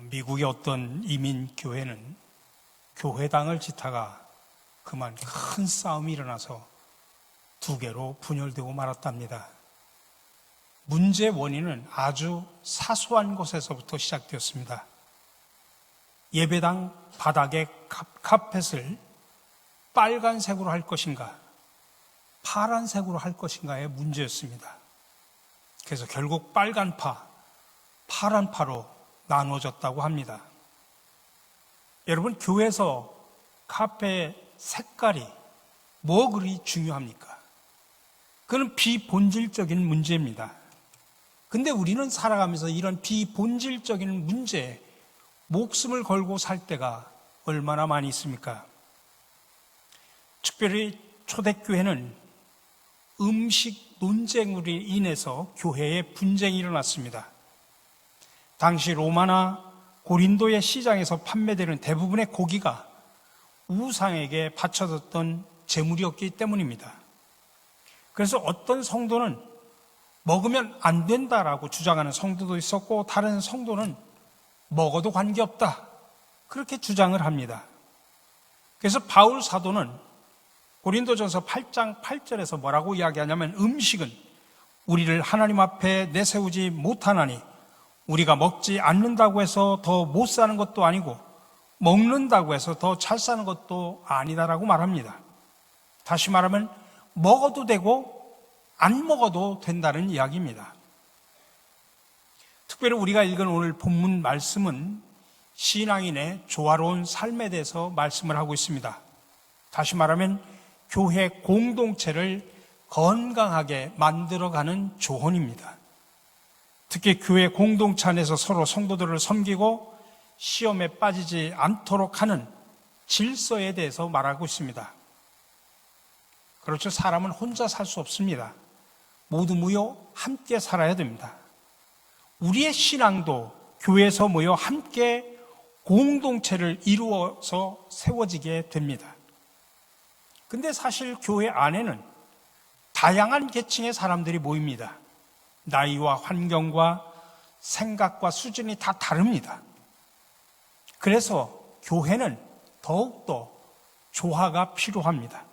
미국의 어떤 이민교회는 교회당을 짓다가 그만 큰 싸움이 일어나서 두 개로 분열되고 말았답니다. 문제의 원인은 아주 사소한 것에서부터 시작되었습니다. 예배당 바닥의 카펫을 빨간색으로 할 것인가, 파란색으로 할 것인가의 문제였습니다. 그래서 결국 빨간 파, 파란 파로 나누어졌다고 합니다. 여러분, 교회에서 카페 색깔이 뭐 그리 중요합니까? 그건 비본질적인 문제입니다. 근데 우리는 살아가면서 이런 비본질적인 문제에 목숨을 걸고 살 때가 얼마나 많이 있습니까? 특별히 초대교회는 음식 논쟁으로 인해서 교회에 분쟁이 일어났습니다. 당시 로마나 고린도의 시장에서 판매되는 대부분의 고기가 우상에게 바쳐졌던 제물이었기 때문입니다. 그래서 어떤 성도는 먹으면 안 된다라고 주장하는 성도도 있었고, 다른 성도는 먹어도 관계없다, 그렇게 주장을 합니다. 그래서 바울 사도는 고린도전서 8장 8절에서 뭐라고 이야기하냐면, 음식은 우리를 하나님 앞에 내세우지 못하나니 우리가 먹지 않는다고 해서 더 못 사는 것도 아니고 먹는다고 해서 더 잘 사는 것도 아니다라고 말합니다. 다시 말하면 먹어도 되고 안 먹어도 된다는 이야기입니다. 특별히 우리가 읽은 오늘 본문 말씀은 신앙인의 조화로운 삶에 대해서 말씀을 하고 있습니다. 다시 말하면 교회 공동체를 건강하게 만들어가는 조언입니다. 특히 교회 공동체 안에서 서로 성도들을 섬기고 시험에 빠지지 않도록 하는 질서에 대해서 말하고 있습니다. 그렇죠. 사람은 혼자 살 수 없습니다. 모두 모여 함께 살아야 됩니다. 우리의 신앙도 교회에서 모여 함께 공동체를 이루어서 세워지게 됩니다. 근데 사실 교회 안에는 다양한 계층의 사람들이 모입니다. 나이와 환경과 생각과 수준이 다 다릅니다. 그래서 교회는 더욱더 조화가 필요합니다.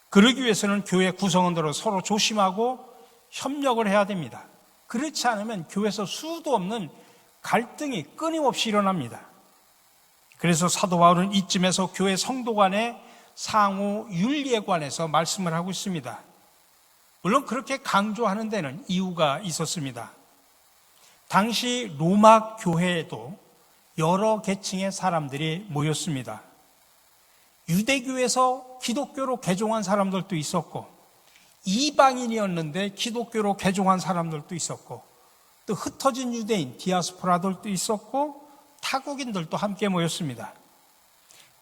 그러기 위해서는 교회 구성원들은 서로 조심하고 협력을 해야 됩니다. 그렇지 않으면 교회에서 수도 없는 갈등이 끊임없이 일어납니다. 그래서 사도 바울은 이쯤에서 교회 성도 간의 상호 윤리에 관해서 말씀을 하고 있습니다. 물론 그렇게 강조하는 데는 이유가 있었습니다. 당시 로마 교회에도 여러 계층의 사람들이 모였습니다. 유대교에서 기독교로 개종한 사람들도 있었고, 이방인이었는데 기독교로 개종한 사람들도 있었고, 또 흩어진 유대인 디아스포라들도 있었고, 타국인들도 함께 모였습니다.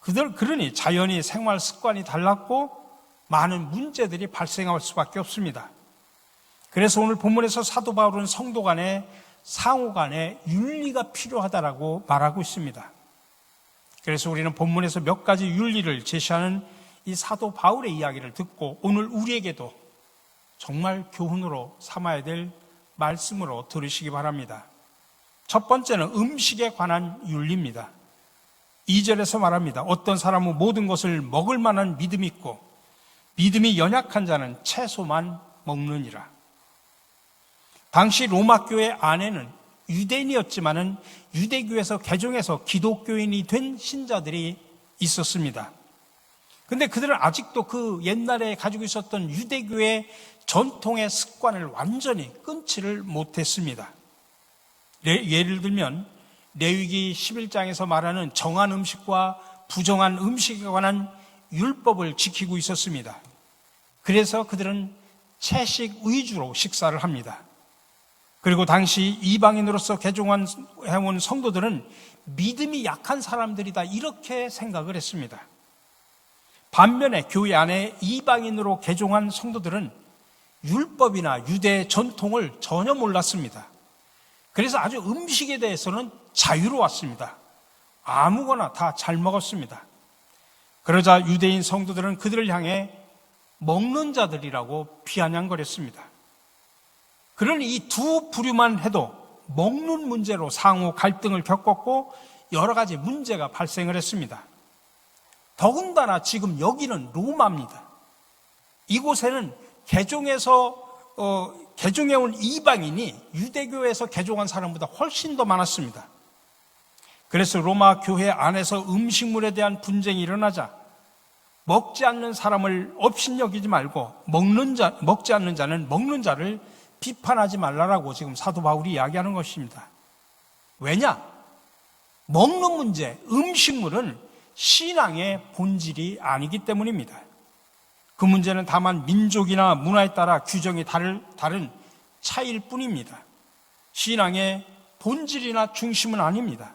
그러니 자연히 생활 습관이 달랐고 많은 문제들이 발생할 수밖에 없습니다. 그래서 오늘 본문에서 사도 바울은 성도 간에 상호 간에 윤리가 필요하다라고 말하고 있습니다. 그래서 우리는 본문에서 몇 가지 윤리를 제시하는 이 사도 바울의 이야기를 듣고 오늘 우리에게도 정말 교훈으로 삼아야 될 말씀으로 들으시기 바랍니다. 첫 번째는 음식에 관한 윤리입니다. 2절에서 말합니다. 어떤 사람은 모든 것을 먹을 만한 믿음이 있고 믿음이 연약한 자는 채소만 먹느니라. 당시 로마 교회 안에는 유대인이었지만은 유대교에서 개종해서 기독교인이 된 신자들이 있었습니다. 근데 그들은 아직도 그 옛날에 가지고 있었던 유대교의 전통의 습관을 완전히 끊지를 못했습니다. 예를 들면 레위기 11장에서 말하는 정한 음식과 부정한 음식에 관한 율법을 지키고 있었습니다. 그래서 그들은 채식 위주로 식사를 합니다. 그리고 당시 이방인으로서 개종해온 성도들은 믿음이 약한 사람들이다, 이렇게 생각을 했습니다. 반면에 교회 안에 이방인으로 개종한 성도들은 율법이나 유대 전통을 전혀 몰랐습니다. 그래서 아주 음식에 대해서는 자유로웠습니다. 아무거나 다 잘 먹었습니다. 그러자 유대인 성도들은 그들을 향해 먹는 자들이라고 비아냥거렸습니다. 그러니 이 두 부류만 해도 먹는 문제로 상호 갈등을 겪었고 여러 가지 문제가 발생을 했습니다. 더군다나 지금 여기는 로마입니다. 이곳에는 개종해 온 이방인이 유대교에서 개종한 사람보다 훨씬 더 많았습니다. 그래서 로마 교회 안에서 음식물에 대한 분쟁이 일어나자 먹지 않는 사람을 업신여기지 말고 먹지 않는 자는 먹는 자를 비판하지 말라라고 지금 사도 바울이 이야기하는 것입니다. 왜냐? 먹는 문제, 음식물은 신앙의 본질이 아니기 때문입니다. 그 문제는 다만 민족이나 문화에 따라 규정이 다른 차이일 뿐입니다. 신앙의 본질이나 중심은 아닙니다.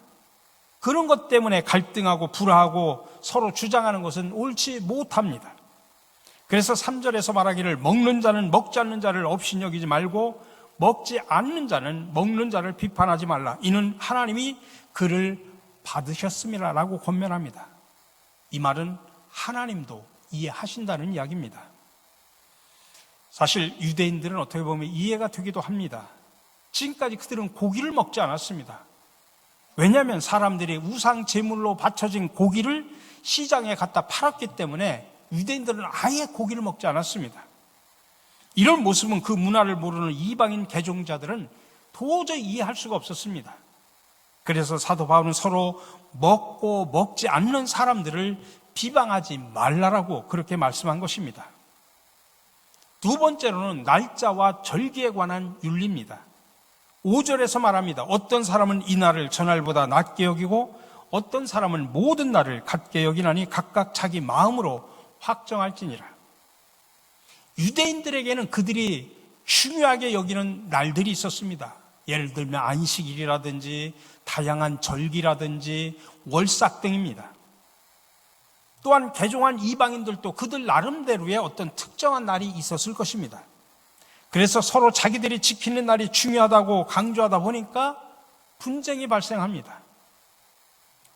그런 것 때문에 갈등하고 불화하고 서로 주장하는 것은 옳지 못합니다. 그래서 3절에서 말하기를 먹는 자는 먹지 않는 자를 업신여기지 말고 먹지 않는 자는 먹는 자를 비판하지 말라. 이는 하나님이 그를 받으셨음이라라고 권면합니다. 이 말은 하나님도 이해하신다는 이야기입니다. 사실 유대인들은 어떻게 보면 이해가 되기도 합니다. 지금까지 그들은 고기를 먹지 않았습니다. 왜냐하면 사람들이 우상 제물로 바쳐진 고기를 시장에 갖다 팔았기 때문에 유대인들은 아예 고기를 먹지 않았습니다. 이런 모습은 그 문화를 모르는 이방인 개종자들은 도저히 이해할 수가 없었습니다. 그래서 사도 바울은 서로 먹고 먹지 않는 사람들을 비방하지 말라라고 그렇게 말씀한 것입니다. 두 번째로는 날짜와 절기에 관한 윤리입니다. 5절에서 말합니다. 어떤 사람은 이 날을 전날보다 낮게 여기고 어떤 사람은 모든 날을 같게 여기나니 각각 자기 마음으로 확정할지니라. 유대인들에게는 그들이 중요하게 여기는 날들이 있었습니다. 예를 들면 안식일이라든지 다양한 절기라든지 월삭 등입니다. 또한 개종한 이방인들도 그들 나름대로의 어떤 특정한 날이 있었을 것입니다. 그래서 서로 자기들이 지키는 날이 중요하다고 강조하다 보니까 분쟁이 발생합니다.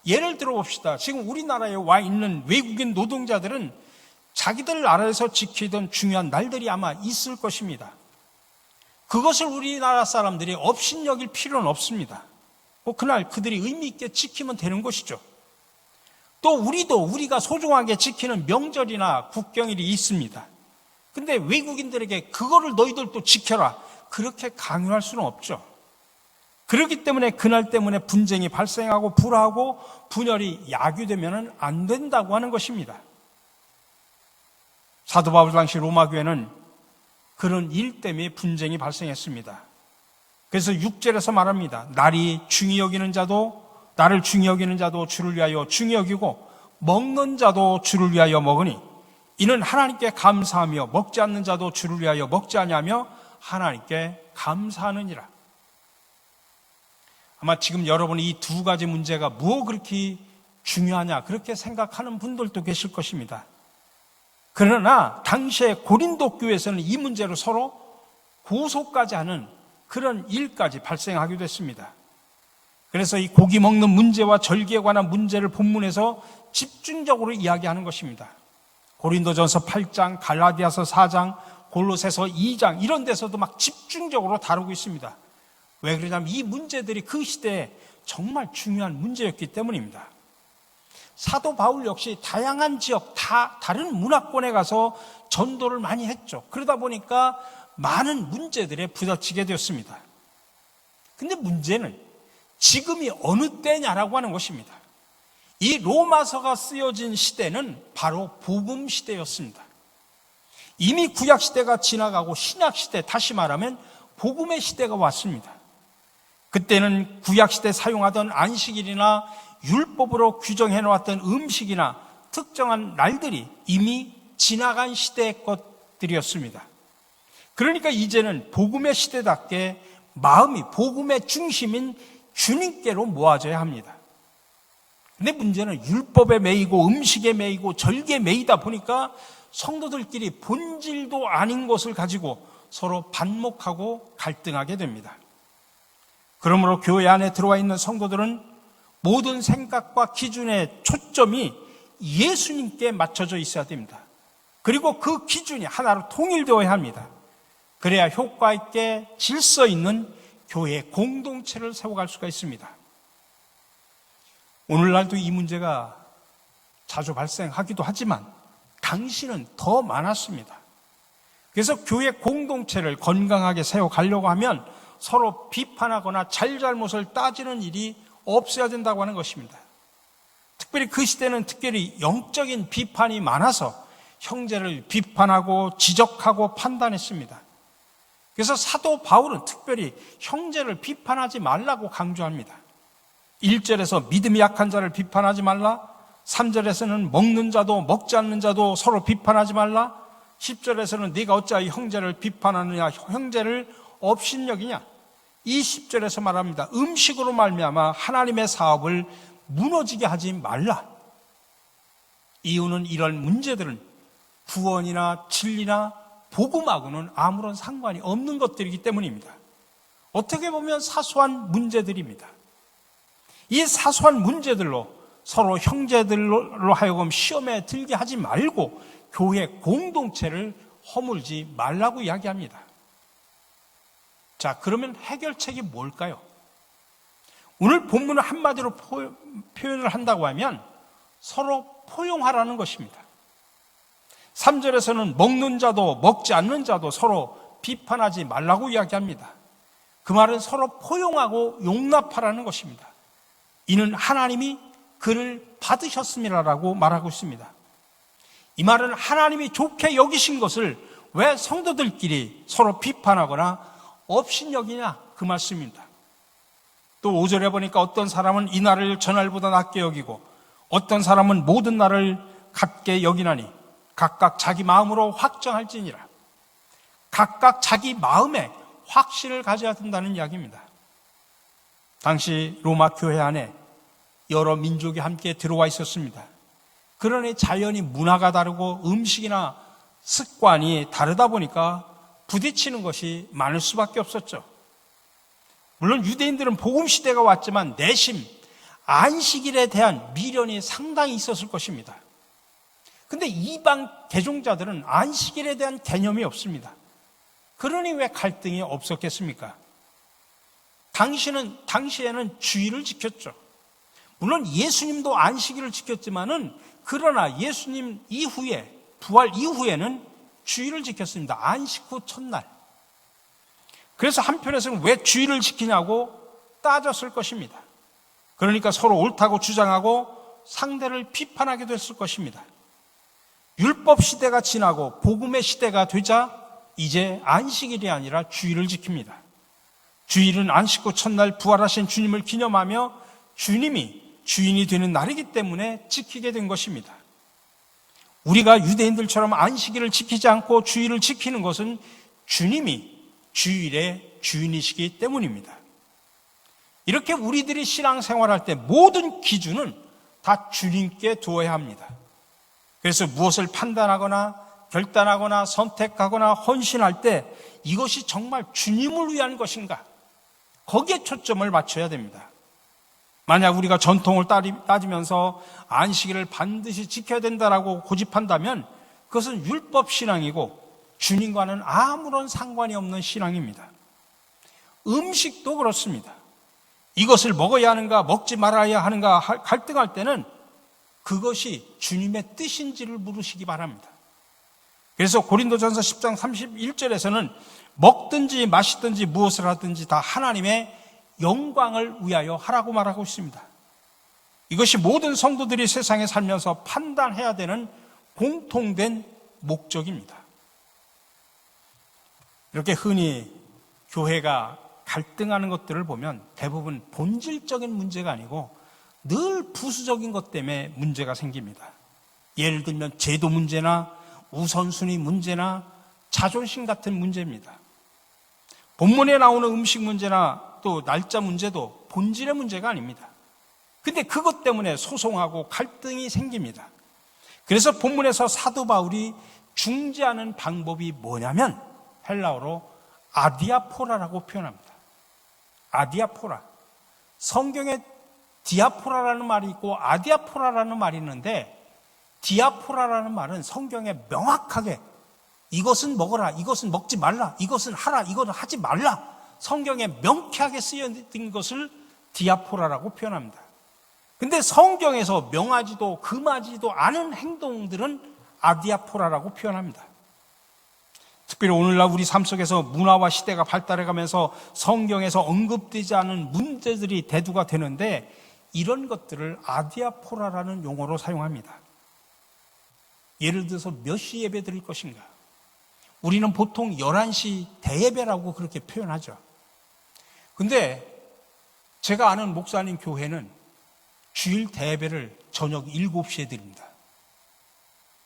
예를 들어 봅시다. 지금 우리나라에 와 있는 외국인 노동자들은 자기들 나라에서 지키던 중요한 날들이 아마 있을 것입니다. 그것을 우리나라 사람들이 업신여길 필요는 없습니다. 그날 그들이 의미 있게 지키면 되는 것이죠. 또 우리가 소중하게 지키는 명절이나 국경일이 있습니다. 근데 외국인들에게 그거를 너희들도 지켜라 그렇게 강요할 수는 없죠. 그렇기 때문에 그날 때문에 분쟁이 발생하고 불화하고 분열이 야기되면 안 된다고 하는 것입니다. 사도 바울 당시 로마 교회는 그런 일 때문에 분쟁이 발생했습니다. 그래서 6절에서 말합니다. 나를 중히 여기는 자도 주를 위하여 중히 여기고 먹는 자도 주를 위하여 먹으니 이는 하나님께 감사하며 먹지 않는 자도 주를 위하여 먹지 아니하며 하나님께 감사하느니라. 아마 지금 여러분이 이 두 가지 문제가 뭐 그렇게 중요하냐 그렇게 생각하는 분들도 계실 것입니다. 그러나 당시에 고린도 교회에서는 이 문제로 서로 고소까지 하는 그런 일까지 발생하기도 했습니다. 그래서 이 고기 먹는 문제와 절기에 관한 문제를 본문에서 집중적으로 이야기하는 것입니다. 고린도전서 8장, 갈라디아서 4장, 골로새서 2장 이런 데서도 막 집중적으로 다루고 있습니다. 왜 그러냐면 이 문제들이 그 시대에 정말 중요한 문제였기 때문입니다. 사도 바울 역시 다양한 지역, 다른 문화권에 가서 전도를 많이 했죠. 그러다 보니까 많은 문제들에 부딪히게 되었습니다. 근데 문제는 지금이 어느 때냐라고 하는 것입니다. 이 로마서가 쓰여진 시대는 바로 복음 시대였습니다. 이미 구약 시대가 지나가고 신약 시대, 다시 말하면 복음의 시대가 왔습니다. 그때는 구약 시대 사용하던 안식일이나 율법으로 규정해 놓았던 음식이나 특정한 날들이 이미 지나간 시대의 것들이었습니다. 그러니까 이제는 복음의 시대답게 마음이 복음의 중심인 주님께로 모아져야 합니다. 근데 문제는 율법에 매이고 음식에 매이고 절기에 매이다 보니까 성도들끼리 본질도 아닌 것을 가지고 서로 반목하고 갈등하게 됩니다. 그러므로 교회 안에 들어와 있는 성도들은 모든 생각과 기준의 초점이 예수님께 맞춰져 있어야 됩니다. 그리고 그 기준이 하나로 통일되어야 합니다. 그래야 효과 있게 질서 있는 교회 공동체를 세워갈 수가 있습니다. 오늘날도 이 문제가 자주 발생하기도 하지만 당시는 더 많았습니다. 그래서 교회 공동체를 건강하게 세워가려고 하면 서로 비판하거나 잘잘못을 따지는 일이 없어야 된다고 하는 것입니다. 특별히 그 시대는 특별히 영적인 비판이 많아서 형제를 비판하고 지적하고 판단했습니다. 그래서 사도 바울은 특별히 형제를 비판하지 말라고 강조합니다. 1절에서 믿음이 약한 자를 비판하지 말라, 3절에서는 먹는 자도 먹지 않는 자도 서로 비판하지 말라, 10절에서는 네가 어찌하여 형제를 비판하느냐, 형제를 업신여기냐. 이 10절에서 말합니다. 음식으로 말미암아 하나님의 사업을 무너지게 하지 말라. 이유는 이런 문제들은 구원이나 진리나 복음하고는 아무런 상관이 없는 것들이기 때문입니다. 어떻게 보면 사소한 문제들입니다. 이 사소한 문제들로 서로 형제들로 하여금 시험에 들게 하지 말고 교회 공동체를 허물지 말라고 이야기합니다. 자, 그러면 해결책이 뭘까요? 오늘 본문을 한마디로 표현을 한다고 하면 서로 포용하라는 것입니다. 3절에서는 먹는 자도 먹지 않는 자도 서로 비판하지 말라고 이야기합니다. 그 말은 서로 포용하고 용납하라는 것입니다. 이는 하나님이 그를 받으셨음이라고 말하고 있습니다. 이 말은 하나님이 좋게 여기신 것을 왜 성도들끼리 서로 비판하거나 업신여기냐 그 말씀입니다. 또 5절에 보니까 어떤 사람은 이 날을 전날보다 낮게 여기고 어떤 사람은 모든 날을 같게 여기나니 각각 자기 마음으로 확정할지니라. 각각 자기 마음에 확신을 가져야 된다는 이야기입니다. 당시 로마 교회 안에 여러 민족이 함께 들어와 있었습니다. 그러니 자연히 문화가 다르고 음식이나 습관이 다르다 보니까 부딪히는 것이 많을 수밖에 없었죠. 물론 유대인들은 복음 시대가 왔지만 내심 안식일에 대한 미련이 상당히 있었을 것입니다. 근데 이방 개종자들은 안식일에 대한 개념이 없습니다. 그러니 왜 갈등이 없었겠습니까? 당시에는 주일을 지켰죠. 물론 예수님도 안식일을 지켰지만은 그러나 예수님 이후에 부활 이후에는 주일을 지켰습니다. 안식 후 첫날. 그래서 한편에서는 왜 주일을 지키냐고 따졌을 것입니다. 그러니까 서로 옳다고 주장하고 상대를 비판하게 됐을 것입니다. 율법 시대가 지나고 복음의 시대가 되자 이제 안식일이 아니라 주일을 지킵니다. 주일은 안식 후 첫날 부활하신 주님을 기념하며 주님이 주인이 되는 날이기 때문에 지키게 된 것입니다. 우리가 유대인들처럼 안식일을 지키지 않고 주일을 지키는 것은 주님이 주일의 주인이시기 때문입니다. 이렇게 우리들이 신앙생활할 때 모든 기준은 다 주님께 두어야 합니다. 그래서 무엇을 판단하거나 결단하거나 선택하거나 헌신할 때 이것이 정말 주님을 위한 것인가? 거기에 초점을 맞춰야 됩니다. 만약 우리가 전통을 따지면서 안식일을 반드시 지켜야 된다라고 고집한다면 그것은 율법 신앙이고 주님과는 아무런 상관이 없는 신앙입니다. 음식도 그렇습니다. 이것을 먹어야 하는가 먹지 말아야 하는가 갈등할 때는 그것이 주님의 뜻인지를 물으시기 바랍니다. 그래서 고린도전서 10장 31절에서는 먹든지 마시든지 무엇을 하든지 다 하나님의 영광을 위하여 하라고 말하고 있습니다. 이것이 모든 성도들이 세상에 살면서 판단해야 되는 공통된 목적입니다. 이렇게 흔히 교회가 갈등하는 것들을 보면 대부분 본질적인 문제가 아니고 늘 부수적인 것 때문에 문제가 생깁니다. 예를 들면 제도 문제나 우선순위 문제나 자존심 같은 문제입니다. 본문에 나오는 음식 문제나 또 날짜 문제도 본질의 문제가 아닙니다. 근데 그것 때문에 소송하고 갈등이 생깁니다. 그래서 본문에서 사도 바울이 중재하는 방법이 뭐냐면 헬라어로 아디아포라라고 표현합니다. 아디아포라. 성경에 디아포라라는 말이 있고 아디아포라라는 말이 있는데 디아포라라는 말은 성경에 명확하게 이것은 먹어라, 이것은 먹지 말라, 이것은 하라, 이것은 하지 말라 성경에 명쾌하게 쓰여진 것을 디아포라라고 표현합니다. 근데 성경에서 명하지도 금하지도 않은 행동들은 아디아포라라고 표현합니다. 특별히 오늘날 우리 삶 속에서 문화와 시대가 발달해가면서 성경에서 언급되지 않은 문제들이 대두가 되는데 이런 것들을 아디아포라라는 용어로 사용합니다. 예를 들어서 몇 시 예배 드릴 것인가? 우리는 보통 11시 대예배라고 그렇게 표현하죠. 근데 제가 아는 목사님 교회는 주일 대예배를 저녁 7시에 드립니다.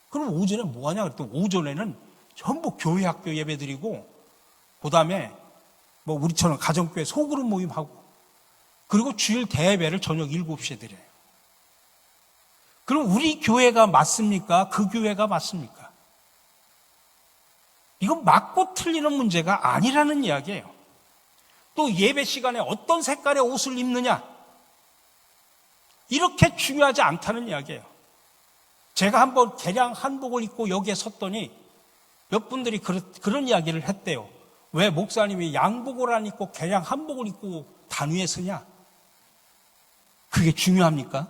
그럼 오전에 뭐 하냐 그랬더니 오전에는 전부 교회 학교 예배 드리고 그다음에 뭐 우리처럼 가정교회 소그룹 모임하고 그리고 주일 대예배를 저녁 7시에 드려요. 그럼 우리 교회가 맞습니까? 그 교회가 맞습니까? 이건 맞고 틀리는 문제가 아니라는 이야기예요. 또 예배 시간에 어떤 색깔의 옷을 입느냐 이렇게 중요하지 않다는 이야기예요. 제가 한번 개량 한복을 입고 여기에 섰더니 몇 분들이 그런 이야기를 했대요. 왜 목사님이 양복을 안 입고 개량 한복을 입고 단위에 서냐? 그게 중요합니까?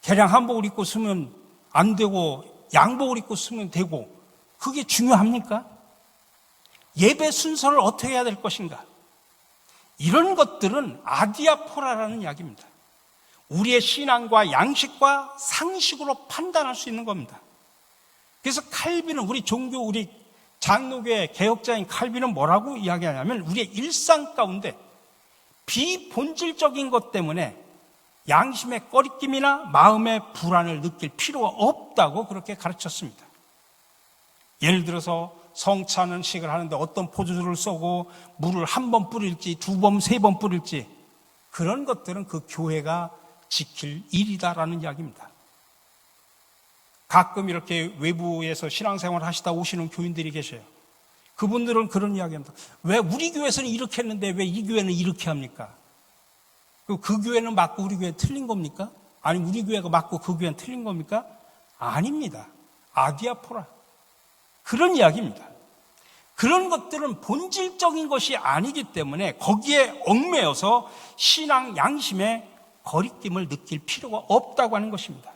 개량 한복을 입고 쓰면 안 되고 양복을 입고 쓰면 되고 그게 중요합니까? 예배 순서를 어떻게 해야 될 것인가? 이런 것들은 아디아포라라는 이야기입니다. 우리의 신앙과 양식과 상식으로 판단할 수 있는 겁니다. 그래서 칼빈은 우리 장로교의 개혁자인 칼빈은 뭐라고 이야기하냐면 우리의 일상 가운데 비본질적인 것 때문에 양심의 꺼리낌이나 마음의 불안을 느낄 필요가 없다고 그렇게 가르쳤습니다. 예를 들어서 성찬은 식을 하는데 어떤 포도주를 쏘고 물을 한 번 뿌릴지 두 번, 세 번 뿌릴지 그런 것들은 그 교회가 지킬 일이다라는 이야기입니다. 가끔 이렇게 외부에서 신앙생활을 하시다 오시는 교인들이 계셔요. 그분들은 그런 이야기합니다. 왜 우리 교회에서는 이렇게 했는데 왜 이 교회는 이렇게 합니까? 그 교회는 맞고 우리 교회 틀린 겁니까? 아니면 우리 교회가 맞고 그 교회는 틀린 겁니까? 아닙니다. 아디아포라. 그런 이야기입니다. 그런 것들은 본질적인 것이 아니기 때문에 거기에 얽매여서 신앙 양심의 거리낌을 느낄 필요가 없다고 하는 것입니다.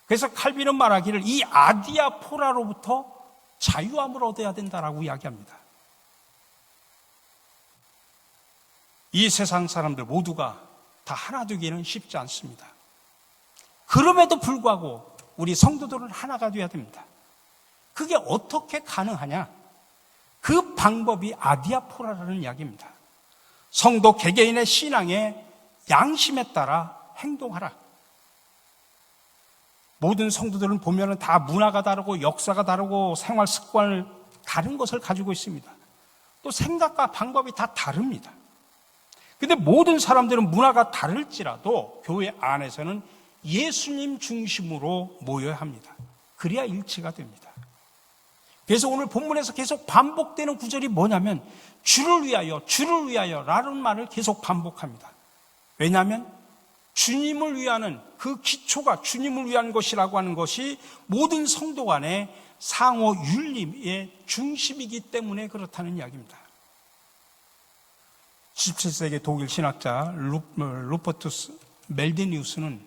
그래서 칼빈은 말하기를 이 아디아포라로부터 자유함을 얻어야 된다라고 이야기합니다. 이 세상 사람들 모두가 다 하나 되기는 쉽지 않습니다. 그럼에도 불구하고 우리 성도들은 하나가 되어야 됩니다. 그게 어떻게 가능하냐? 그 방법이 아디아포라라는 이야기입니다. 성도 개개인의 신앙의 양심에 따라 행동하라. 모든 성도들은 보면은 다 문화가 다르고 역사가 다르고 생활 습관을 다른 것을 가지고 있습니다. 또 생각과 방법이 다 다릅니다. 근데 모든 사람들은 문화가 다를지라도 교회 안에서는 예수님 중심으로 모여야 합니다. 그래야 일치가 됩니다. 그래서 오늘 본문에서 계속 반복되는 구절이 뭐냐면 주를 위하여 라는 말을 계속 반복합니다. 왜냐하면 주님을 위하는 그 기초가 주님을 위한 것이라고 하는 것이 모든 성도 간의 상호 윤리의 중심이기 때문에 그렇다는 이야기입니다. 17세기 독일 신학자 루퍼투스 멜데니우스는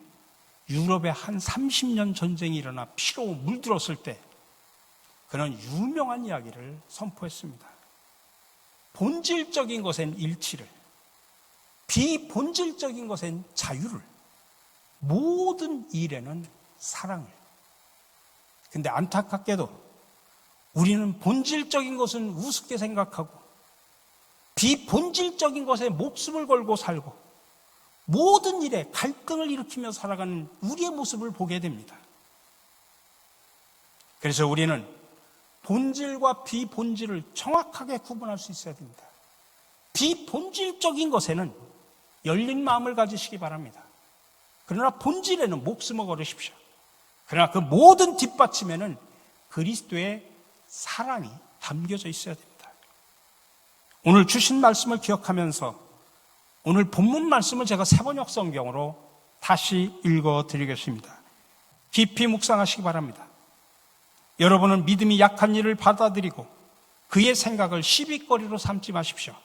유럽에 한 30년 전쟁이 일어나 피로 물들었을 때 그는 유명한 이야기를 선포했습니다. 본질적인 것엔 일치를, 비본질적인 것엔 자유를, 모든 일에는 사랑을. 근데 안타깝게도 우리는 본질적인 것은 우습게 생각하고 비본질적인 것에 목숨을 걸고 살고 모든 일에 갈등을 일으키며 살아가는 우리의 모습을 보게 됩니다. 그래서 우리는 본질과 비본질을 정확하게 구분할 수 있어야 됩니다. 비본질적인 것에는 열린 마음을 가지시기 바랍니다. 그러나 본질에는 목숨을 걸으십시오. 그러나 그 모든 뒷받침에는 그리스도의 사랑이 담겨져 있어야 됩니다. 오늘 주신 말씀을 기억하면서 오늘 본문 말씀을 제가 새번역 성경으로 다시 읽어드리겠습니다. 깊이 묵상하시기 바랍니다. 여러분은 믿음이 약한 일을 받아들이고 그의 생각을 시비거리로 삼지 마십시오.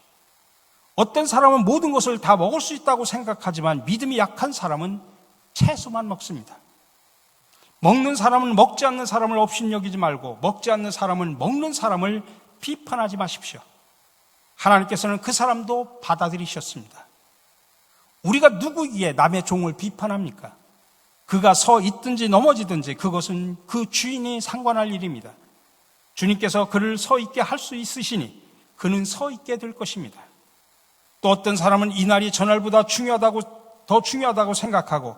어떤 사람은 모든 것을 다 먹을 수 있다고 생각하지만 믿음이 약한 사람은 채소만 먹습니다. 먹는 사람은 먹지 않는 사람을 업신여기지 말고 먹지 않는 사람은 먹는 사람을 비판하지 마십시오. 하나님께서는 그 사람도 받아들이셨습니다. 우리가 누구기에 남의 종을 비판합니까? 그가 서 있든지 넘어지든지 그것은 그 주인이 상관할 일입니다. 주님께서 그를 서 있게 할 수 있으시니 그는 서 있게 될 것입니다. 또 어떤 사람은 이 날이 전날보다 더 중요하다고 생각하고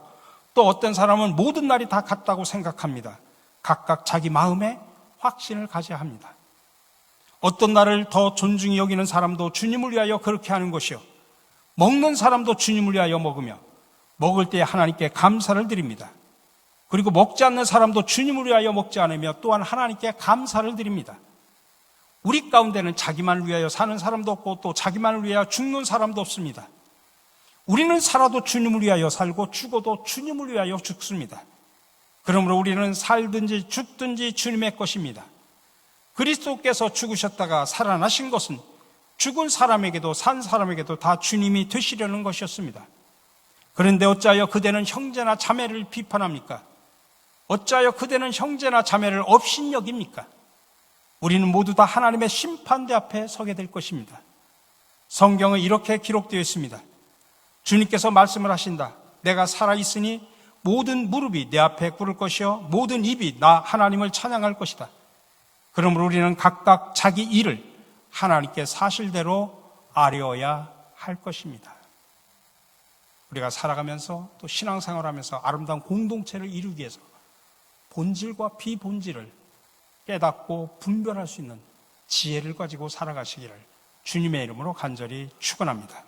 또 어떤 사람은 모든 날이 다 같다고 생각합니다. 각각 자기 마음에 확신을 가져야 합니다. 어떤 날을 더 존중히 여기는 사람도 주님을 위하여 그렇게 하는 것이요, 먹는 사람도 주님을 위하여 먹으며 먹을 때 하나님께 감사를 드립니다. 그리고 먹지 않는 사람도 주님을 위하여 먹지 않으며 또한 하나님께 감사를 드립니다. 우리 가운데는 자기만을 위하여 사는 사람도 없고 또 자기만을 위하여 죽는 사람도 없습니다. 우리는 살아도 주님을 위하여 살고 죽어도 주님을 위하여 죽습니다. 그러므로 우리는 살든지 죽든지 주님의 것입니다. 그리스도께서 죽으셨다가 살아나신 것은 죽은 사람에게도 산 사람에게도 다 주님이 되시려는 것이었습니다. 그런데 어찌하여 그대는 형제나 자매를 비판합니까? 어찌하여 그대는 형제나 자매를 업신여깁니까? 우리는 모두 다 하나님의 심판대 앞에 서게 될 것입니다. 성경은 이렇게 기록되어 있습니다. 주님께서 말씀을 하신다. 내가 살아있으니 모든 무릎이 내 앞에 꿇을 것이요 모든 입이 나 하나님을 찬양할 것이다. 그러므로 우리는 각각 자기 일을 하나님께 사실대로 아뢰어야 할 것입니다. 우리가 살아가면서 또 신앙생활하면서 아름다운 공동체를 이루기 위해서 본질과 비본질을 깨닫고 분별할 수 있는 지혜를 가지고 살아가시기를 주님의 이름으로 간절히 축원합니다.